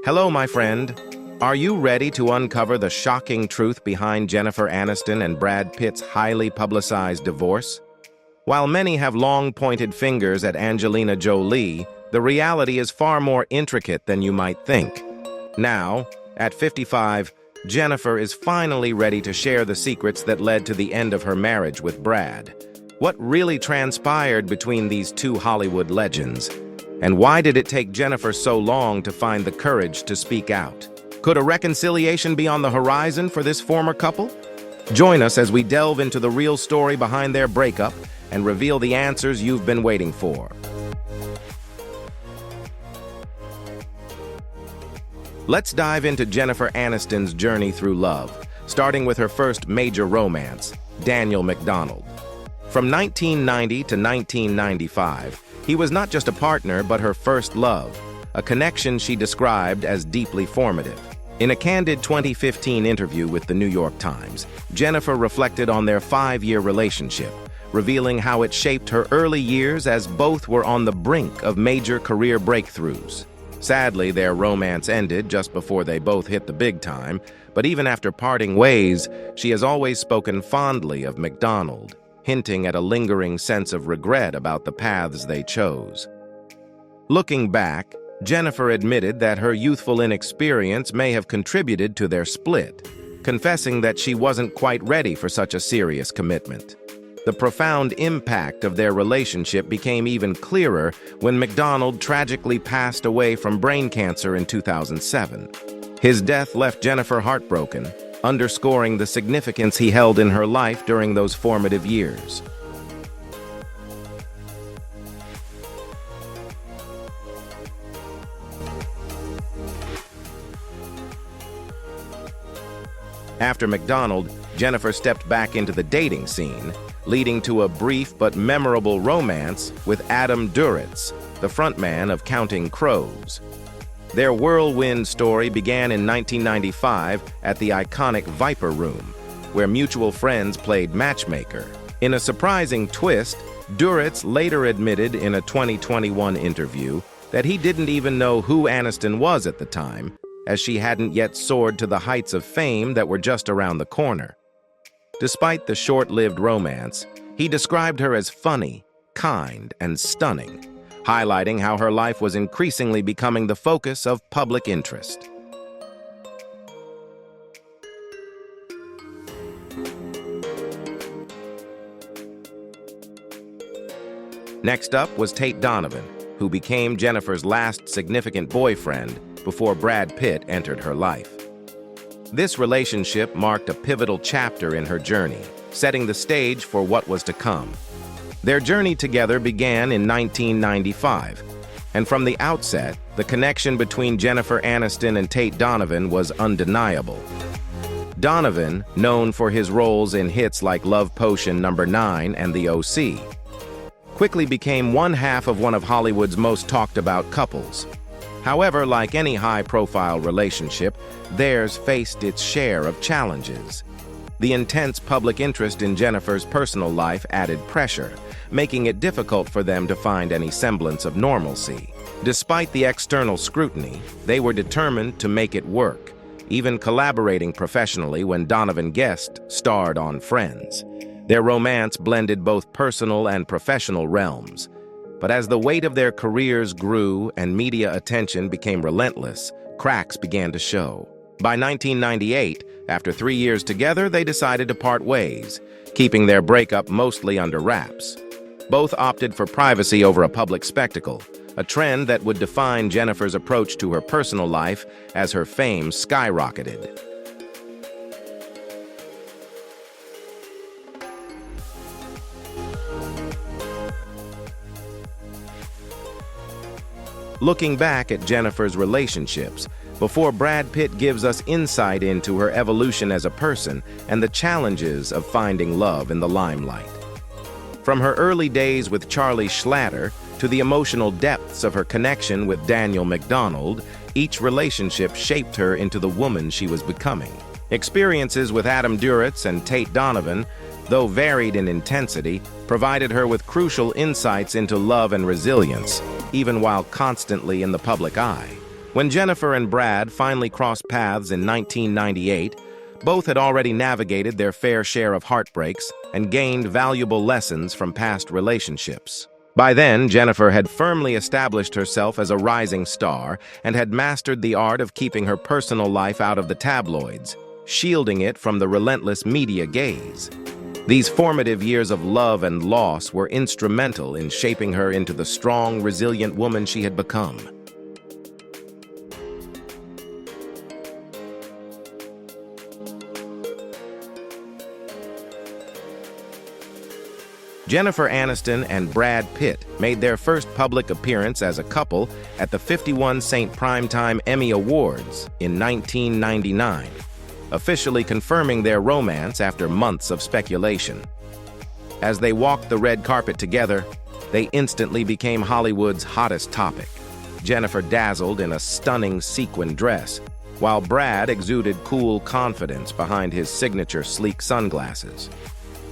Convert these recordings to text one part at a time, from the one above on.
Hello, my friend. Are you ready to uncover the shocking truth behind Jennifer Aniston and Brad Pitt's highly publicized divorce? While many have long pointed fingers at Angelina Jolie, the reality is far more intricate than you might think. Now, at 55, Jennifer is finally ready to share the secrets that led to the end of her marriage with Brad. What really transpired between these two Hollywood legends? And why did it take Jennifer so long to find the courage to speak out? Could a reconciliation be on the horizon for this former couple? Join us as we delve into the real story behind their breakup and reveal the answers you've been waiting for. Let's dive into Jennifer Aniston's journey through love, starting with her first major romance, Daniel McDonald. From 1990 to 1995, he was not just a partner but her first love, a connection she described as deeply formative. In a candid 2015 interview with the New York Times, Jennifer reflected on their 5-year relationship, revealing how it shaped her early years as both were on the brink of major career breakthroughs. Sadly, their romance ended just before they both hit the big time, but even after parting ways, she has always spoken fondly of McDonald, hinting at a lingering sense of regret about the paths they chose. Looking back, Jennifer admitted that her youthful inexperience may have contributed to their split, confessing that she wasn't quite ready for such a serious commitment. The profound impact of their relationship became even clearer when McDonald tragically passed away from brain cancer in 2007. His death left Jennifer heartbroken, underscoring the significance he held in her life during those formative years. After McDonald, Jennifer stepped back into the dating scene, leading to a brief but memorable romance with Adam Duritz, the frontman of Counting Crows. Their whirlwind story began in 1995 at the iconic Viper Room, where mutual friends played matchmaker. In a surprising twist, Duritz later admitted in a 2021 interview that he didn't even know who Aniston was at the time, as she hadn't yet soared to the heights of fame that were just around the corner. Despite the short-lived romance, he described her as funny, kind, and stunning, highlighting how her life was increasingly becoming the focus of public interest. Next up was Tate Donovan, who became Jennifer's last significant boyfriend before Brad Pitt entered her life. This relationship marked a pivotal chapter in her journey, setting the stage for what was to come. Their journey together began in 1995, and from the outset, the connection between Jennifer Aniston and Tate Donovan was undeniable. Donovan, known for his roles in hits like Love Potion No. 9 and The O.C., quickly became one half of one of Hollywood's most talked-about couples. However, like any high-profile relationship, theirs faced its share of challenges. The intense public interest in Jennifer's personal life added pressure, making it difficult for them to find any semblance of normalcy. Despite the external scrutiny, they were determined to make it work, even collaborating professionally when Donovan guest starred on Friends. Their romance blended both personal and professional realms. But as the weight of their careers grew and media attention became relentless, cracks began to show. By 1998, after 3 years together, they decided to part ways, keeping their breakup mostly under wraps. Both opted for privacy over a public spectacle, a trend that would define Jennifer's approach to her personal life as her fame skyrocketed. Looking back at Jennifer's relationships, before Brad Pitt gives us insight into her evolution as a person and the challenges of finding love in the limelight. From her early days with Charlie Schlatter to the emotional depths of her connection with Daniel McDonald, each relationship shaped her into the woman she was becoming. Experiences with Adam Duritz and Tate Donovan, though varied in intensity, provided her with crucial insights into love and resilience, even while constantly in the public eye. When Jennifer and Brad finally crossed paths in 1998, both had already navigated their fair share of heartbreaks and gained valuable lessons from past relationships. By then, Jennifer had firmly established herself as a rising star and had mastered the art of keeping her personal life out of the tabloids, shielding it from the relentless media gaze. These formative years of love and loss were instrumental in shaping her into the strong, resilient woman she had become. Jennifer Aniston and Brad Pitt made their first public appearance as a couple at the 51 St. Primetime Emmy Awards in 1999, officially confirming their romance after months of speculation. As they walked the red carpet together, they instantly became Hollywood's hottest topic. Jennifer dazzled in a stunning sequin dress, while Brad exuded cool confidence behind his signature sleek sunglasses.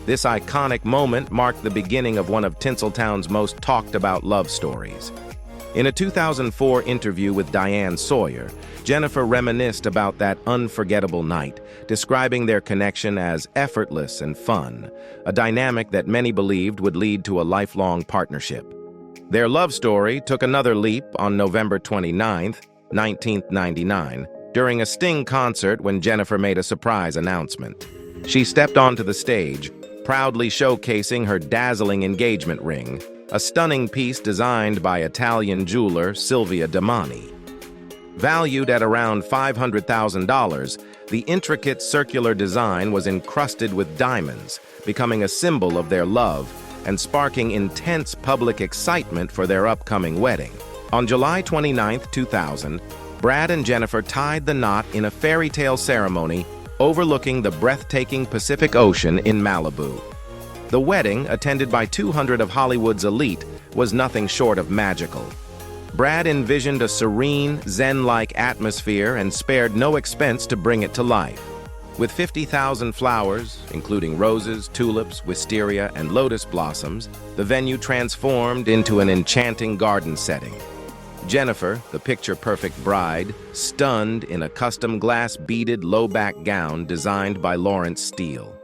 This iconic moment marked the beginning of one of Tinseltown's most talked-about love stories. In a 2004 interview with Diane Sawyer, Jennifer reminisced about that unforgettable night, describing their connection as effortless and fun, a dynamic that many believed would lead to a lifelong partnership. Their love story took another leap on November 29, 1999, during a Sting concert when Jennifer made a surprise announcement. She stepped onto the stage, proudly showcasing her dazzling engagement ring, a stunning piece designed by Italian jeweler Silvia Damani. Valued at around $500,000, the intricate circular design was encrusted with diamonds, becoming a symbol of their love and sparking intense public excitement for their upcoming wedding. On July 29, 2000, Brad and Jennifer tied the knot in a fairy tale ceremony overlooking the breathtaking Pacific Ocean in Malibu. The wedding, attended by 200 of Hollywood's elite, was nothing short of magical. Brad envisioned a serene, zen-like atmosphere and spared no expense to bring it to life. With 50,000 flowers, including roses, tulips, wisteria, and lotus blossoms, the venue transformed into an enchanting garden setting. Jennifer, the picture-perfect bride, stunned in a custom glass-beaded low-back gown designed by Lawrence Steele.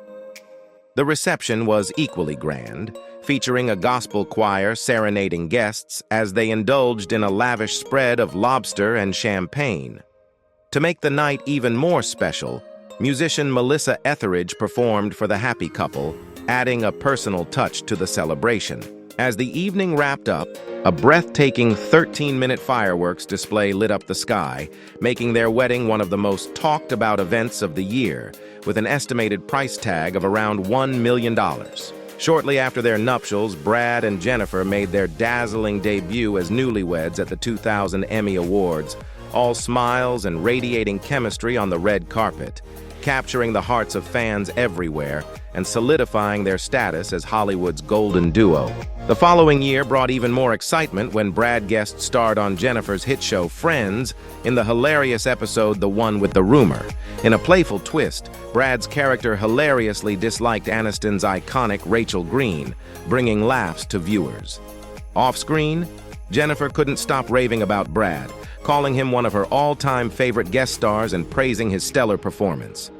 The reception was equally grand, featuring a gospel choir serenading guests as they indulged in a lavish spread of lobster and champagne. To make the night even more special, musician Melissa Etheridge performed for the happy couple, adding a personal touch to the celebration. As the evening wrapped up, a breathtaking 13-minute fireworks display lit up the sky, making their wedding one of the most talked-about events of the year, with an estimated price tag of around $1 million. Shortly after their nuptials, Brad and Jennifer made their dazzling debut as newlyweds at the 2000 Emmy Awards, all smiles and radiating chemistry on the red carpet, capturing the hearts of fans everywhere and solidifying their status as Hollywood's golden duo. The following year brought even more excitement when Brad guest starred on Jennifer's hit show Friends in the hilarious episode The One with the Rumor. In a playful twist, Brad's character hilariously disliked Aniston's iconic Rachel Green, bringing laughs to viewers. Off-screen, Jennifer couldn't stop raving about Brad, calling him one of her all-time favorite guest stars and praising his stellar performance.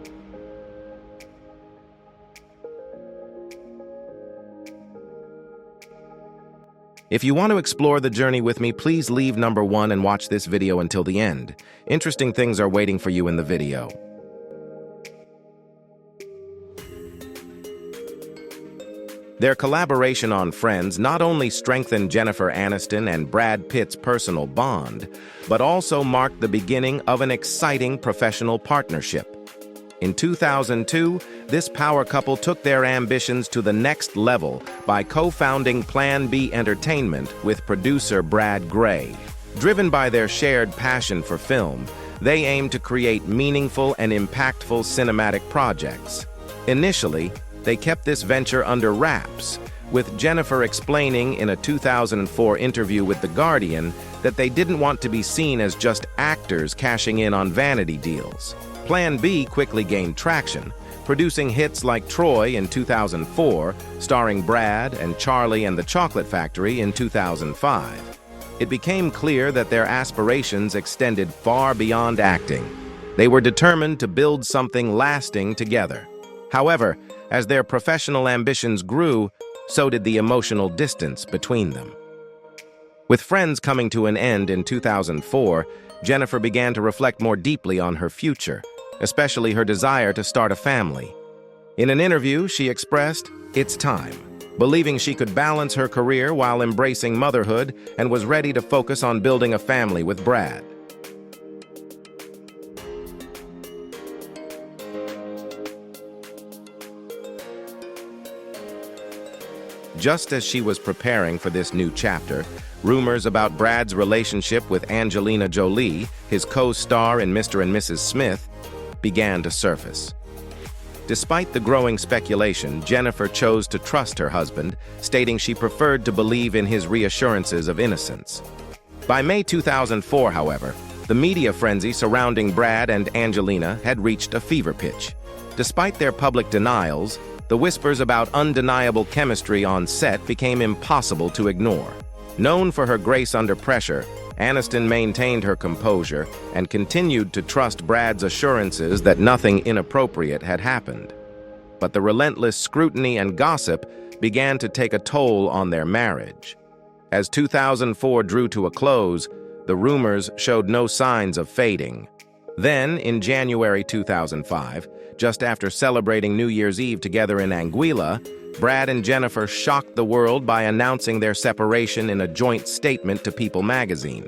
If you want to explore the journey with me, please leave number 1 and watch this video until the end. Interesting things are waiting for you in the video. Their collaboration on Friends not only strengthened Jennifer Aniston and Brad Pitt's personal bond, but also marked the beginning of an exciting professional partnership. In 2002, this power couple took their ambitions to the next level by co-founding Plan B Entertainment with producer Brad Gray. Driven by their shared passion for film, they aimed to create meaningful and impactful cinematic projects. Initially, they kept this venture under wraps, with Jennifer explaining in a 2004 interview with The Guardian that they didn't want to be seen as just actors cashing in on vanity deals. Plan B quickly gained traction, producing hits like Troy in 2004, starring Brad and Charlie and the Chocolate Factory in 2005. it became clear that their aspirations extended far beyond acting. They were determined to build something lasting together. However, as their professional ambitions grew, so did the emotional distance between them. With Friends coming to an end in 2004, Jennifer began to reflect more deeply on her future, especially her desire to start a family. In an interview, she expressed, "It's time," believing she could balance her career while embracing motherhood and was ready to focus on building a family with Brad. Just as she was preparing for this new chapter, rumors about Brad's relationship with Angelina Jolie, his co-star in Mr. and Mrs. Smith, began to surface. Despite the growing speculation, Jennifer chose to trust her husband, stating she preferred to believe in his reassurances of innocence. By May 2004, however, the media frenzy surrounding Brad and Angelina had reached a fever pitch. Despite their public denials, the whispers about undeniable chemistry on set became impossible to ignore. Known for her grace under pressure, Aniston maintained her composure and continued to trust Brad's assurances that nothing inappropriate had happened. But the relentless scrutiny and gossip began to take a toll on their marriage. As 2004 drew to a close, the rumors showed no signs of fading. Then, in January 2005, just after celebrating New Year's Eve together in Anguilla, Brad and Jennifer shocked the world by announcing their separation in a joint statement to People magazine.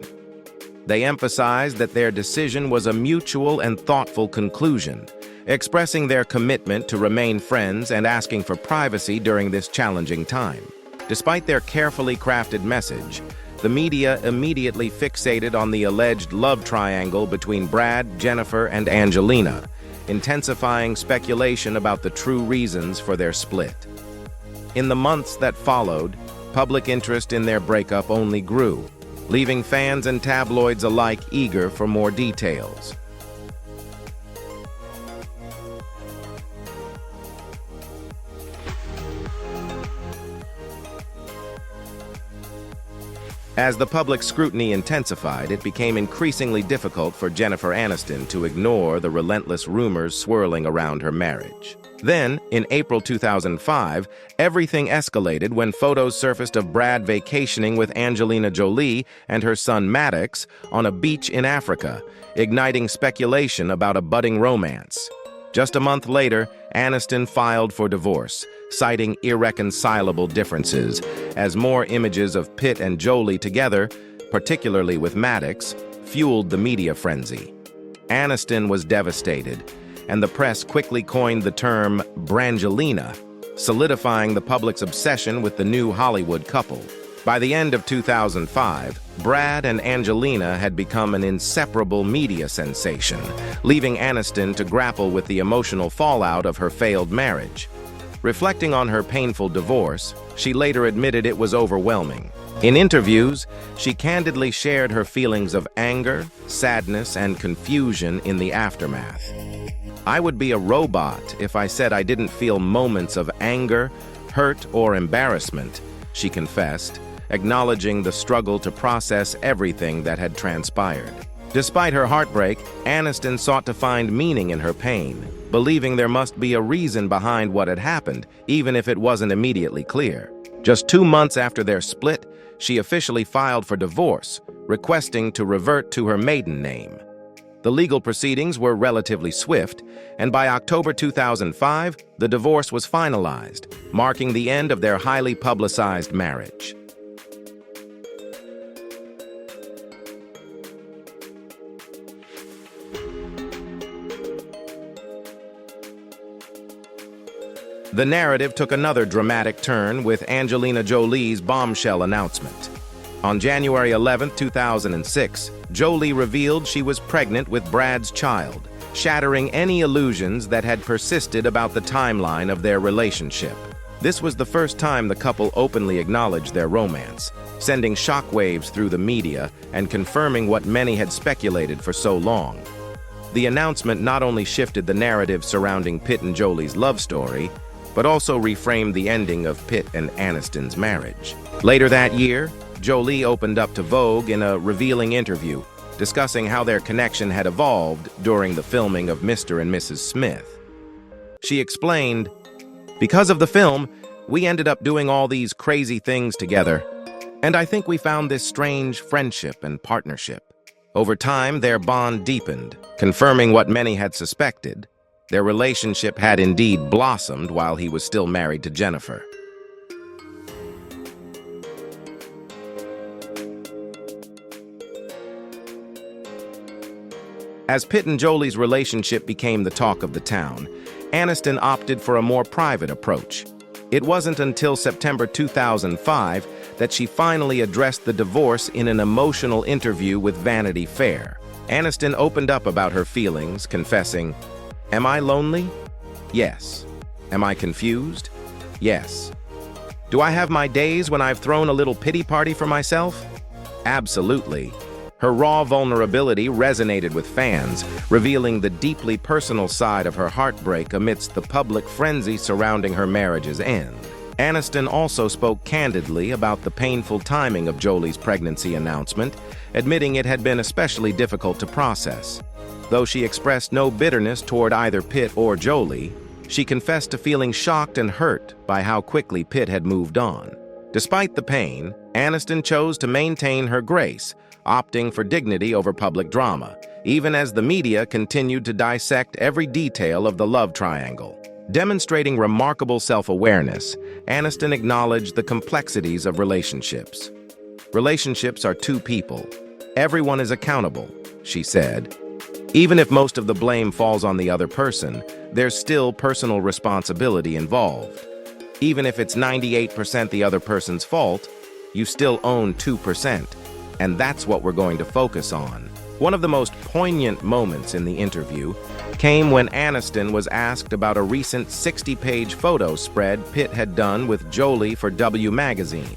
They emphasized that their decision was a mutual and thoughtful conclusion, expressing their commitment to remain friends and asking for privacy during this challenging time. Despite their carefully crafted message, the media immediately fixated on the alleged love triangle between Brad, Jennifer, and Angelina, intensifying speculation about the true reasons for their split. In the months that followed, public interest in their breakup only grew, leaving fans and tabloids alike eager for more details. As the public scrutiny intensified, it became increasingly difficult for Jennifer Aniston to ignore the relentless rumors swirling around her marriage. Then, in April 2005, everything escalated when photos surfaced of Brad vacationing with Angelina Jolie and her son Maddox on a beach in Africa, igniting speculation about a budding romance. Just a month later, Aniston filed for divorce, citing irreconcilable differences, as more images of Pitt and Jolie together, particularly with Maddox, fueled the media frenzy. Aniston was devastated, and the press quickly coined the term Brangelina, solidifying the public's obsession with the new Hollywood couple. By the end of 2005, Brad and Angelina had become an inseparable media sensation, leaving Aniston to grapple with the emotional fallout of her failed marriage. Reflecting on her painful divorce, she later admitted it was overwhelming. In interviews, she candidly shared her feelings of anger, sadness, and confusion in the aftermath. "I would be a robot if I said I didn't feel moments of anger, hurt, or embarrassment," she confessed, acknowledging the struggle to process everything that had transpired. Despite her heartbreak, Aniston sought to find meaning in her pain, believing there must be a reason behind what had happened, even if it wasn't immediately clear. Just 2 months after their split, she officially filed for divorce, requesting to revert to her maiden name. The legal proceedings were relatively swift, and by October 2005, the divorce was finalized, marking the end of their highly publicized marriage. The narrative took another dramatic turn with Angelina Jolie's bombshell announcement. On January 11, 2006, Jolie revealed she was pregnant with Brad's child, shattering any illusions that had persisted about the timeline of their relationship. This was the first time the couple openly acknowledged their romance, sending shockwaves through the media and confirming what many had speculated for so long. The announcement not only shifted the narrative surrounding Pitt and Jolie's love story, but also reframed the ending of Pitt and Aniston's marriage. Later that year, Jolie opened up to Vogue in a revealing interview, discussing how their connection had evolved during the filming of Mr. and Mrs. Smith. She explained, "Because of the film, we ended up doing all these crazy things together, and I think we found this strange friendship and partnership. Over time, their bond deepened, confirming what many had suspected. Their relationship had indeed blossomed while he was still married to Jennifer." As Pitt and Jolie's relationship became the talk of the town, Aniston opted for a more private approach. It wasn't until September 2005 that she finally addressed the divorce in an emotional interview with Vanity Fair. Aniston opened up about her feelings, confessing, "Am I lonely? Yes. Am I confused? Yes. Do I have my days when I've thrown a little pity party for myself? Absolutely." Her raw vulnerability resonated with fans, revealing the deeply personal side of her heartbreak amidst the public frenzy surrounding her marriage's end. Aniston also spoke candidly about the painful timing of Jolie's pregnancy announcement, admitting it had been especially difficult to process. Though she expressed no bitterness toward either Pitt or Jolie, she confessed to feeling shocked and hurt by how quickly Pitt had moved on. Despite the pain, Aniston chose to maintain her grace, opting for dignity over public drama, even as the media continued to dissect every detail of the love triangle. Demonstrating remarkable self-awareness, Aniston acknowledged the complexities of relationships. "Relationships are two people. Everyone is accountable," she said. "Even if most of the blame falls on the other person, there's still personal responsibility involved. Even if it's 98% the other person's fault, you still own 2%. And that's what we're going to focus on." One of the most poignant moments in the interview came when Aniston was asked about a recent 60-page photo spread Pitt had done with Jolie for W magazine.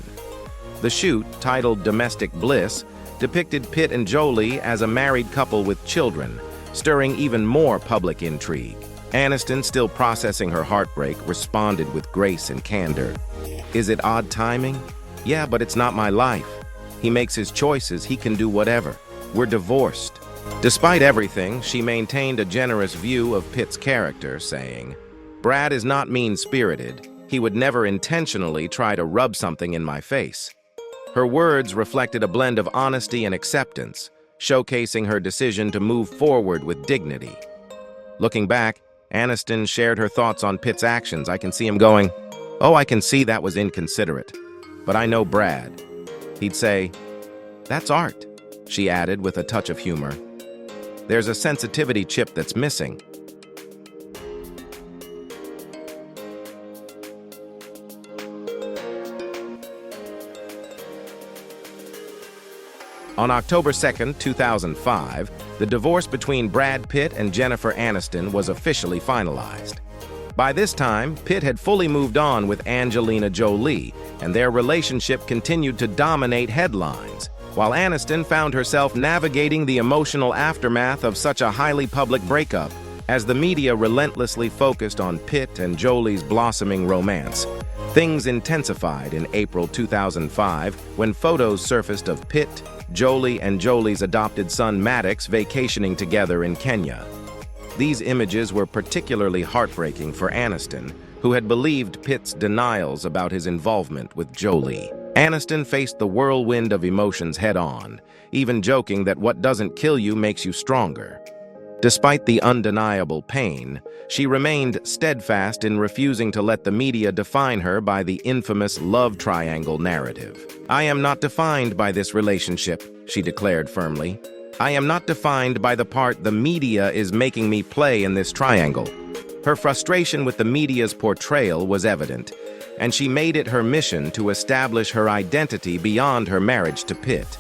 The shoot, titled Domestic Bliss, depicted Pitt and Jolie as a married couple with children, stirring even more public intrigue. Aniston, still processing her heartbreak, responded with grace and candor. "Is it odd timing? Yeah, but it's not my life. He makes his choices, he can do whatever. We're divorced." Despite everything, she maintained a generous view of Pitt's character, saying, "Brad is not mean-spirited. He would never intentionally try to rub something in my face." Her words reflected a blend of honesty and acceptance, showcasing her decision to move forward with dignity. Looking back, Aniston shared her thoughts on Pitt's actions. "I can see him going, 'Oh, I can see that was inconsiderate. But I know Brad. He'd say, "That's art,'" she added with a touch of humor. "There's a sensitivity chip that's missing." On October 2nd, 2005, the divorce between Brad Pitt and Jennifer Aniston was officially finalized. By this time, Pitt had fully moved on with Angelina Jolie, and their relationship continued to dominate headlines, while Aniston found herself navigating the emotional aftermath of such a highly public breakup. As the media relentlessly focused on Pitt and Jolie's blossoming romance, things intensified in April 2005 when photos surfaced of Pitt, Jolie, and Jolie's adopted son Maddox vacationing together in Kenya. These images were particularly heartbreaking for Aniston, who had believed Pitt's denials about his involvement with Jolie. Aniston faced the whirlwind of emotions head-on, even joking that what doesn't kill you makes you stronger. Despite the undeniable pain, she remained steadfast in refusing to let the media define her by the infamous love triangle narrative. "I am not defined by this relationship," she declared firmly. "I am not defined by the part the media is making me play in this triangle." Her frustration with the media's portrayal was evident, and she made it her mission to establish her identity beyond her marriage to Pitt.